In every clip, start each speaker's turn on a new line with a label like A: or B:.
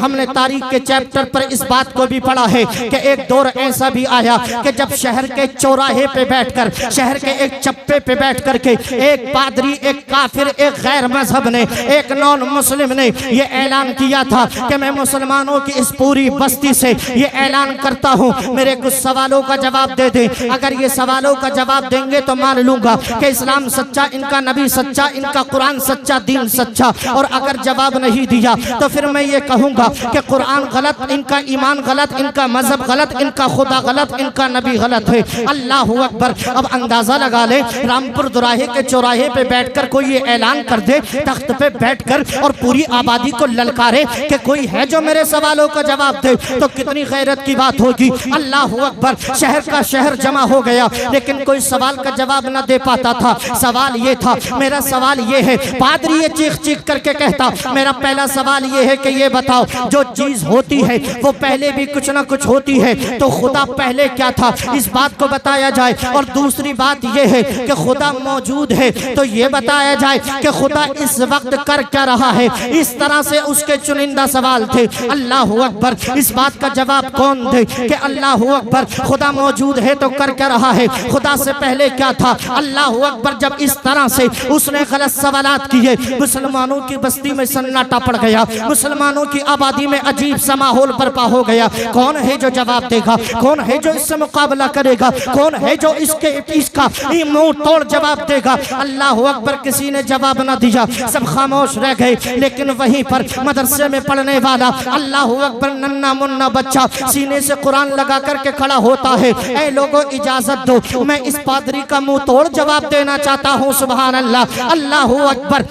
A: हमने तारीख के चैप्टर पर इस बात को भी पढ़ा है कि एक दौर ऐसा भी आया कि जब शहर के चौराहे पे बैठकर, शहर के एक चप्पे पे बैठ करके एक पादरी, एक काफिर, एक गैर मजहब ने, एक नॉन मुस्लिम ने ये ऐलान किया था कि मैं मुसलमानों की इस पूरी बस्ती से ये ऐलान करता हूँ, मेरे कुछ सवालों का जवाब दे दें। अगर ये सवालों का जवाब देंगे तो मान लूंगा कि इस्लाम सच्चा, इनका नबी सच्चा, इनका कुरान सच्चा, दीन सच्चा। और अगर जवाब नहीं दिया तो फिर मैं ये कहूँगा कि कुरान गलत, इनका ईमान गलत, इनका मजहब गलत, इनका खुदा गलत, इनका नबी गलत है। अल्लाह अकबर। अब अंदाजा लगा ले, रामपुर दुराहे के चौराहे पे बैठकर कोई ये ऐलान कर दे, तख्त पे बैठकर, और पूरी आबादी को ललकारे कि कोई है जो मेरे सवालों का जवाब दे, तो कितनी गैरत की बात होगी। अल्लाह अकबर। शहर का शहर जमा हो गया, लेकिन कोई सवाल का जवाब न दे पाता था। सवाल ये था, मेरा सवाल ये है, पादरी ये चीख चीख करके कहता, मेरा पहला सवाल ये है कि ये बताओ, जो चीज होती है वो पहले भी कुछ ना कुछ होती है, तो खुदा पहले क्या था, इस बात को बताया जाए। और दूसरी बात ये है कि खुदा मौजूद है, तो ये बताया जाए कि खुदा इस वक्त कर क्या रहा है। इस तरह से उसके चुनिंदा सवाल थे। अल्लाह अकबर। इस बात का जवाब कौन दे कि अल्लाह अकबर, खुदा मौजूद है तो कर क्या रहा है, खुदा से पहले क्या था। अल्लाह अकबर। जब इस तरह से उसने गलत सवालात किए, मुसलमानों की बस्ती में सन्नाटा पड़ गया, मुसलमानों की आबादी में अजीब सा माहौल बर्पा हो गया। कौन है जो जवाब देगा, कौन है जो इससे मुकाबला करेगा, कौन है जो इसका मुंह तोड़ जवाब देगा। अल्लाह अकबर। किसी ने जवाब न दिया, सब खामोश रह गए। लेकिन वहीं पर मदरसे में पढ़ने वाला अल्लाह अकबर नन्ना मुन्ना बच्चा सीने से कुरान लगा करके खड़ा होता है। ऐ लोगों इजाजत दो, मैं इस पादरी का मुंह तोड़ जवाब देना चाहता हूँ। सुभान अल्लाह। अल्लाह अकबर।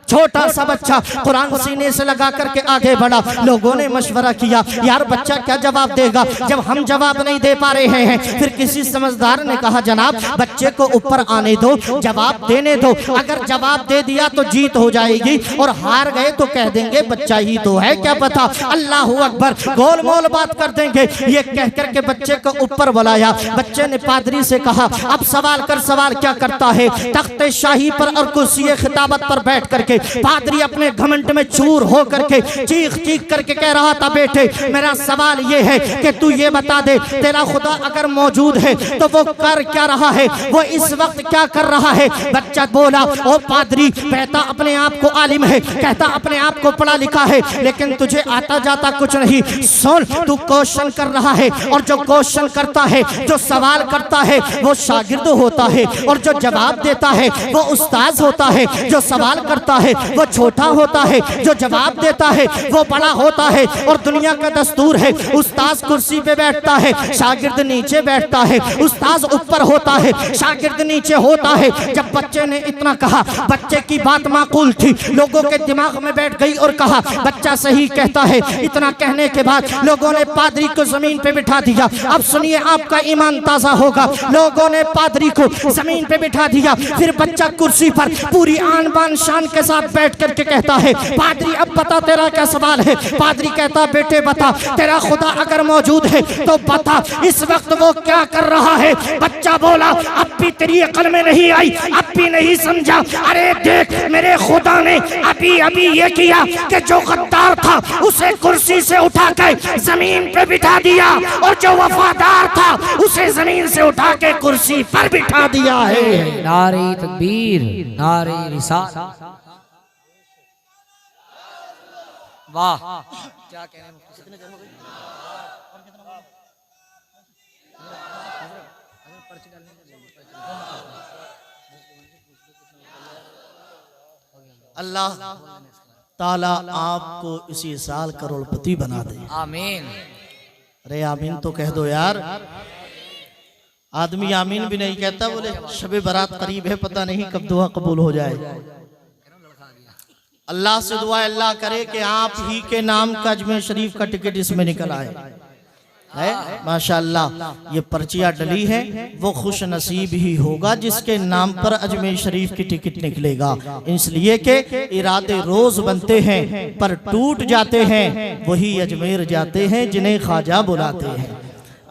A: छोटा सा बच्चा कुरान सीने से लगा करके आगे बढ़ा। लोगों ने मशवरा किया, यार बच्चा क्या जवाब देगा, जब हम जवाब नहीं दे पा रहे हैं। फिर किसी समझदार ने कहा, जनाब बच्चे को ऊपर आने दो, जवाब देने दो, अगर जवाब दे दिया तो जीत हो जाएगी, और हार गए तो कह देंगे बच्चा ही तो है, क्या पता। अल्लाह अकबर। गोल मोल बात कर देंगे। ये कह करके बच्चे को ऊपर बुलाया। बच्चे ने पादरी से कहा, अब सवाल कर। सवाल क्या करता है, तख्ते शाही पर और कुर्सी खिताबत पर बैठ करके पादरी अपने घमंड में चूर हो करके चीख चीख करके कह रहा था, बेटे मेरा सवाल ये है कि तू ये बता दे, तेरा खुदा अगर मौजूद है तो वो कर क्या रहा है, वो इस वक्त क्या कर रहा है। बच्चा बोला, ओ पादरी, कहता अपने आप को आलिम है, कहता अपने आप को पढ़ा लिखा है, लेकिन तुझे आता जाता कुछ नहीं। सुन, तू क्वेश्चन कर रहा है, और जो क्वेश्चन करता है, जो सवाल करता है वो शागिर्द होता है, और जो जवाब देता है वो उस्ताद होता है। जो सवाल करता है वो छोटा होता है, जो जवाब देता है वो बड़ा होता है। और दुनिया का दस्तूर है, उस्ताद कुर्सी पे बैठता है, शागिर्द नीचे बैठता है, उस्ताद ऊपर होता है, शागिर्द नीचे होता है। जब बच्चे ने इतना कहा, बच्चे की बात माकूल थी, लोगों के दिमाग में बैठ गई और कहा बच्चा सही कहता है। इतना कहने के बाद लोगों ने पादरी को जमीन पे बिठा दिया। अब सुनिए, आपका ईमान ताजा होगा। लोगों ने पादरी को जमीन पे बिठा दिया, फिर बच्चा कुर्सी पर पूरी आन बान शान के साथ बैठ करके कहता है, पादरी अब बता तेरा क्या सवाल है। पादरी कहता, बेटे बता, तेरा खुदा अगर मौजूद है तो बता इस वक्त वो क्या कर रहा है। बच्चा बोला, अब भी तेरी अकल में नहीं आई, अब भी नहीं समझा। अरे देख, मेरे खुदा ने अभी अभी ये किया कि जो गद्दार था उसे कुर्सी से उठा के जमीन पे बिठा दिया, और जो वफादार था उसे जमीन से उठा के कुर्सी पर बिठा दिया है।
B: नारे तकबीर, नारे रिसालत। वाह, क्या कहने हैं।
A: अल्लाह ताला आपको इसी साल करोड़पति बना दे।
B: आमीन।
A: अरे आमीन तो कह दो यार। आदमी आमीन भी नहीं कहता, बोले शबे बारात करीब है, पता नहीं कब दुआ कबूल हो जाए। अल्लाह से दुआ अल्लाह करे कि आप ही के नाम का अजमेर शरीफ का टिकट इसमें निकल आए। है माशाअल्लाह। ये पर्चियाँ डली है, वो खुश नसीब ही होगा जिसके नाम पर अजमेर शरीफ की टिकट निकलेगा। इसलिए कि इरादे रोज बनते हैं पर टूट जाते हैं, वही अजमेर जाते हैं जिन्हें ख्वाजा बुलाते हैं।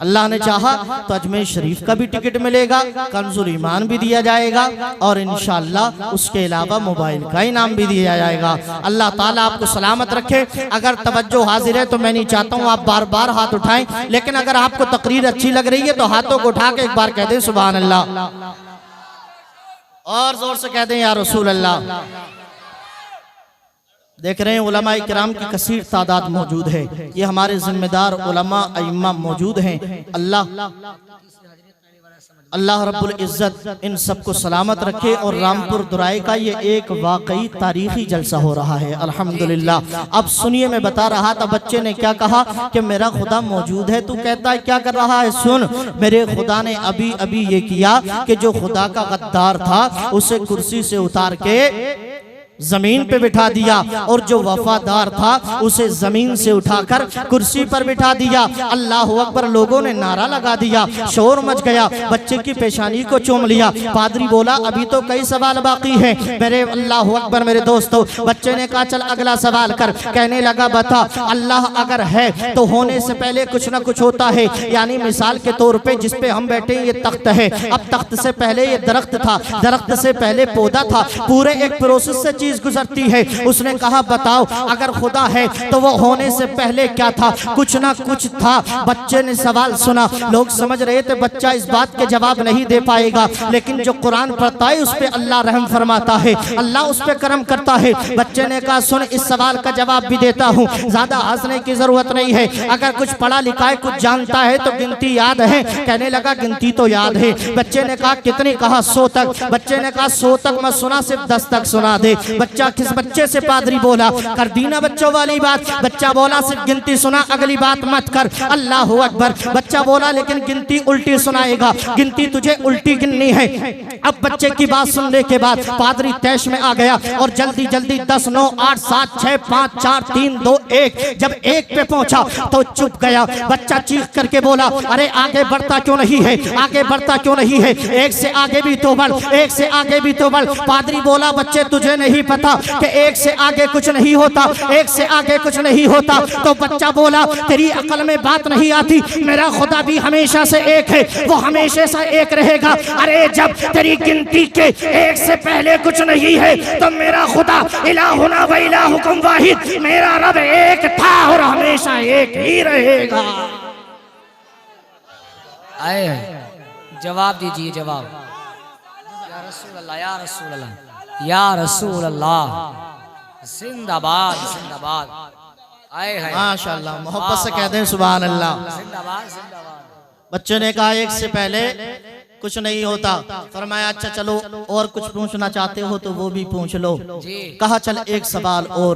A: अल्लाह ने चाहा तो अजमेर शरीफ का भी टिकट मिलेगा, कंजुल ईमान भी दिया जाएगा और इंशाअल्लाह उसके अलावा मोबाइल का इनाम भी दिया जाएगा। अल्लाह ताला आपको सलामत रखे। अगर तवज्जो हाजिर है तो मैं नहीं चाहता हूँ आप बार बार हाथ उठाएं, लेकिन अगर आपको तकरीर अच्छी लग रही है तो हाथों को उठा के एक बार कह दें सुभान अल्लाह, और जोर से कह दें या रसूल अल्लाह। देख रहे हैं उलमा इकराम की कसीर तादाद मौजूद है, ये हमारे जिम्मेदार उलमा अइम्मा मौजूद हैं। अल्लाह रब्बुल इज्जत इन सबको सलामत रखे। और रामपुर दुराई का ये एक वाकई तारीखी जलसा हो रहा है अल्हम्दुलिल्लाह। अब सुनिए, मैं बता रहा था बच्चे ने क्या कहा कि मेरा खुदा मौजूद है। तू कहता है क्या कर रहा है? सुन, मेरे खुदा ने अभी अभी ये किया कि जो खुदा का गद्दार था उसे कुर्सी से उतार के जमीन पे बिठा दिया, और जो वफादार था उसे जमीन से उठाकर कुर्सी पर बिठा दिया। अल्लाह अकबर। लोगों ने नारा लगा दिया, शोर मच गया, बच्चे की पेशानी को चूम लिया। पादरी बोला अभी तो कई सवाल बाकी हैं मेरे। अल्लाह अकबर मेरे दोस्तों। बच्चे ने कहा चल अगला सवाल कर। कहने लगा बता, अल्लाह अगर है तो होने से पहले कुछ ना कुछ होता है। यानी मिसाल के तौर पे जिस पे हम बैठे ये तख्त है, अब तख्त से पहले ये दरख्त था, दरख्त से पहले पौधा था, पूरे एक प्रोसेस से गुजरती है। उसने कहा बताओ अगर खुदा है तो वो होने से पहले क्या था? कुछ ना कुछ था। बच्चे ने सवाल सुना, लोग समझ रहे थे बच्चा इस बात के जवाब नहीं दे पाएगा, लेकिन जो कुरान पढ़ता है उस पे अल्लाह रहम फरमाता है, अल्लाह उस पे करम करता है। बच्चे ने कहा सुन, इस सवाल का जवाब भी देता हूँ, ज्यादा हंसने की जरूरत नहीं है। अगर कुछ पढ़ा लिखा है, कुछ जानता है तो गिनती याद है। कहने लगा गिनती तो याद है। बच्चे ने कहा कितनी? कहा 100 तक। बच्चे ने कहा 100 तक मत सुना, सिर्फ 10 तक सुना दे। बच्चा किस बच्चे से? पादरी बोला कर दी ना बच्चों वाली बात। बच्चा बोला सिर्फ गिनती सुना, अगली बात मत कर। अल्लाह अकबर। बच्चा बोला लेकिन गिनती उल्टी सुनाएगा, गिनती तुझे उल्टी गिननी है। अब बच्चे की बात सुनने के बाद पादरी तैश में आ गया और जल्दी जल्दी 10 9 8 7 6 5 4 3 2 1। जब 1 पे पहुंचा तो चुप गया। बच्चा चीख करके बोला अरे आगे बढ़ता क्यों नहीं है? आगे बढ़ता क्यों नहीं है? 1 से आगे भी तो बढ़, 1 से आगे भी तो बढ़। पादरी बोला बच्चे तुझे नहीं पता कि 1 से आगे कुछ नहीं होता, 1 से आगे कुछ नहीं होता। तो बच्चा बोला तेरी अकल में बात नहीं आती, मेरा खुदा भी हमेशा से एक है, वो हमेशा से एक रहेगा। अरे जब तेरी गिनती के 1 से पहले कुछ नहीं है तो मेरा खुदा इलाहुना व इलाहुकुम वाहिद, मेरा रब एक था और हमेशा एक ही रहेगा।
B: आए जवाब दीजिए, जवाब। या रसूल अल्लाह, या रसूल अल्लाह, या रसूल अल्लाह, जिंदाबाद जिंदाबाद। आए है
A: माशाअल्लाह, मोहब्बत से कह दें सुभान अल्लाह।
B: जिंदाबाद जिंदाबाद।
A: बच्चे ने कहा 1 से पहले कुछ नहीं होता। फरमाया अच्छा चलो और कुछ पूछना चाहते हो तो वो भी पूछ लो। कहा चल एक सवाल और।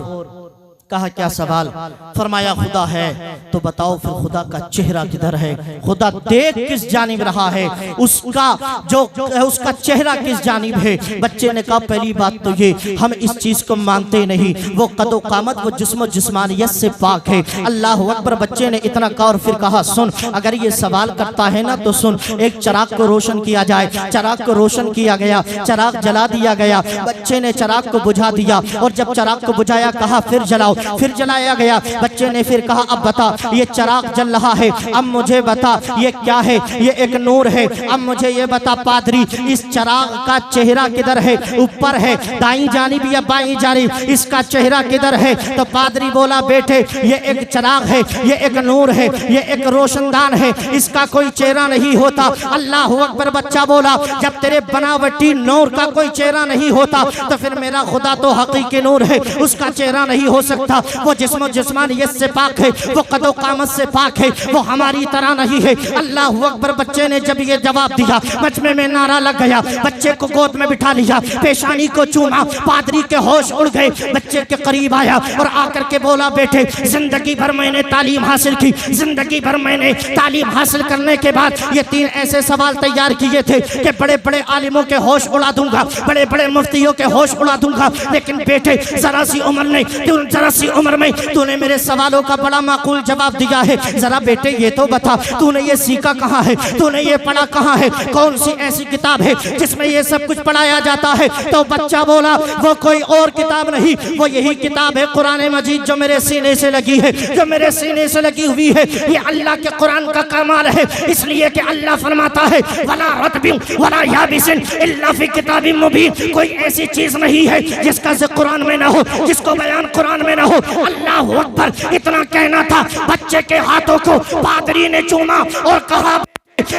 A: कहा क्या सवाल? फरमाया खुदा है तो बताओ फिर खुदा का चेहरा किधर है? खुदा देख किस जानिब रहा है? उसका जो उसका चेहरा किस जानिब है? बच्चे ने कहा पहली बात तो ये हम इस चीज को मानते नहीं, वो कदो कामत, वो जिस्म जिस्मानियत से पाक है। अल्लाह अकबर। बच्चे ने इतना कहा और फिर कहा सुन, अगर ये सवाल करता है ना तो सुन, एक चिराग को रोशन किया जाए। चिराग को रोशन किया गया, चिराग जला दिया गया। बच्चे ने चिराग को बुझा दिया और जब चिराग को बुझाया कहा फिर जलाओ, फिर जलाया गया। बच्चे ने फिर कहा अब बता, ये चिराग जल रहा है, अब मुझे बता ये क्या है? ये एक नूर है, अब मुझे ये बता पादरी इस चिराग का चेहरा किधर है? ऊपर है, दाईं जानिब या बाईं जानिब? इसका चेहरा किधर है? तो पादरी बोला बेटे ये एक चिराग है, ये एक नूर है, ये एक रोशनदान है, इसका कोई चेहरा नहीं होता। अल्लाह अकबर। बच्चा बोला जब तेरे बनावटी नूर का कोई चेहरा नहीं होता तो फिर मेरा खुदा तो हकीकी नूर है, उसका चेहरा नहीं हो सकता। वो जिस्म जिस्मानियत से पाक है, वो कदो कामत से पाक है, वो हमारी तरह नहीं है। अल्लाह अकबर। बच्चे ने जब ये जवाब दिया मजमे में नारा लग गया। बच्चे को गोद में बिठा लिया, पेशानी को चूमा। पादरी के होश उड़ गए। बच्चे के करीब आया और आकर के बोला बेटे जिंदगी भर मैंने तालीम हासिल की, जिंदगी भर मैंने तालीम हासिल करने के बाद ये 3 ऐसे सवाल तैयार किए थे कि बड़े बड़े आलिमों के होश उड़ा दूंगा, बड़े बड़े मुफ्तियों के होश उड़ा दूंगा, लेकिन बेटे जरा सी उम्र ने, जरा सी उम्र में तूने मेरे सवालों का बड़ा माकूल जवाब दिया है। जरा बेटे ये तो बता, तूने ये सीखा कहाँ है, तूने ये पढ़ा कहाँ है, कौन सी ऐसी किताब है जिसमें ये सब कुछ पढ़ाया जाता है? तो बच्चा बोला वो कोई और किताब नहीं, वो यही किताब है कुरान मजीद जो मेरे सीने से लगी है, जो मेरे सीने से लगी हुई है। ये अल्लाह के कुरान का कमाल है, इसलिए कि अल्लाह फरमाता है वला रतबिन वला याबिसिन इल्ला फी किताबिन मुबीन। कोई ऐसी चीज नहीं है जिसका जिक्र कुरान में ना हो, जिसको बयान कुरान में ना हो। अल्लाह अकबर। इतना कहना था, बच्चे के हाथों को पादरी ने चूमा और कहा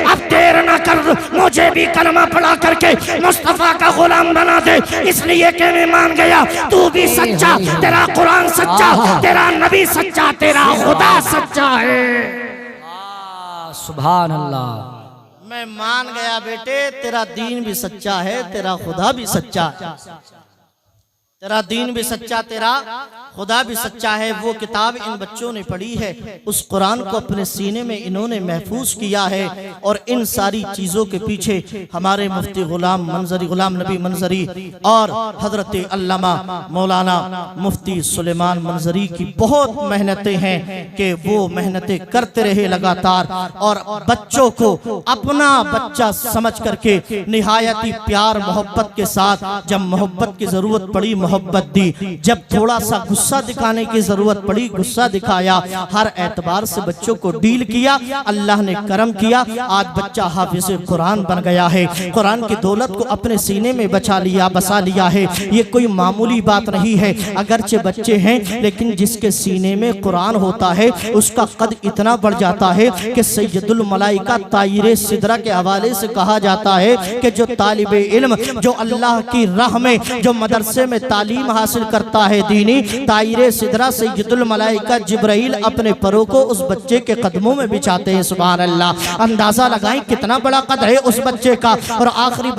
A: अब देर ना कर, मुझे भी कलमा पढ़ा करके मुस्तफा का गुलाम बना दे। इसलिए कि मैं मान गया तू भी सच्चा, तेरा कुरान सच्चा, तेरा नबी सच्चा, तेरा खुदा सच्चा है।
B: सुभान अल्लाह।
A: मैं मान गया बेटे, तेरा दीन भी सच्चा है, तेरा खुदा भी सच्चा है। तेरा दीन भी सच्चा, तेरा खुदा भी सच्चा है। वो किताब इन बच्चों ने पढ़ी है, उस कुरान को अपने सीने में इन्होंने महफूज किया है। और इन सारी चीज़ों के पीछे हमारे मुफ्ती गुलाम मंजरी, गुलाम नबी मंजरी और हजरत अल्लामा मौलाना मुफ्ती सुलेमान मंजरी की बहुत मेहनतें हैं कि वो मेहनतें करते रहे लगातार और बच्चों को अपना बच्चा समझ करके निहायती प्यार मोहब्बत के साथ, जब मोहब्बत की जरूरत पड़ी मोहब्बत दी, जब थोड़ा सा गुस्सा दिखाने की जरूरत पड़ी गुस्सा दिखाया। हर एतबार से बच्चों को डील किया, अल्लाह ने करम किया। आज बच्चा हाफिज कुरान बन गया है, कुरान की दौलत को अपने सीने में बचा लिया, बसा लिया है। ये कोई मामूली बात नहीं है। अगरचे बच्चे हैं लेकिन जिसके सीने में कुरान होता है उसका कद इतना बढ़ जाता है कि सैयदुल मलाइका तायरे सिदरा के हवाले से कहा जाता है कि जो तालिबे इल्म, जो अल्लाह की राह में, जो मदरसे में तालीम हासिल करता है दीनी, तायरे सिदरा सैयदुल मलाइका जिब्राइल अपने परों को उस बच्चे के कदमों में बिछाते हैं। सुभान अल्लाह। अंदाजा लगाएं कितना बड़ा कद है उस बच्चे का। और आखिरी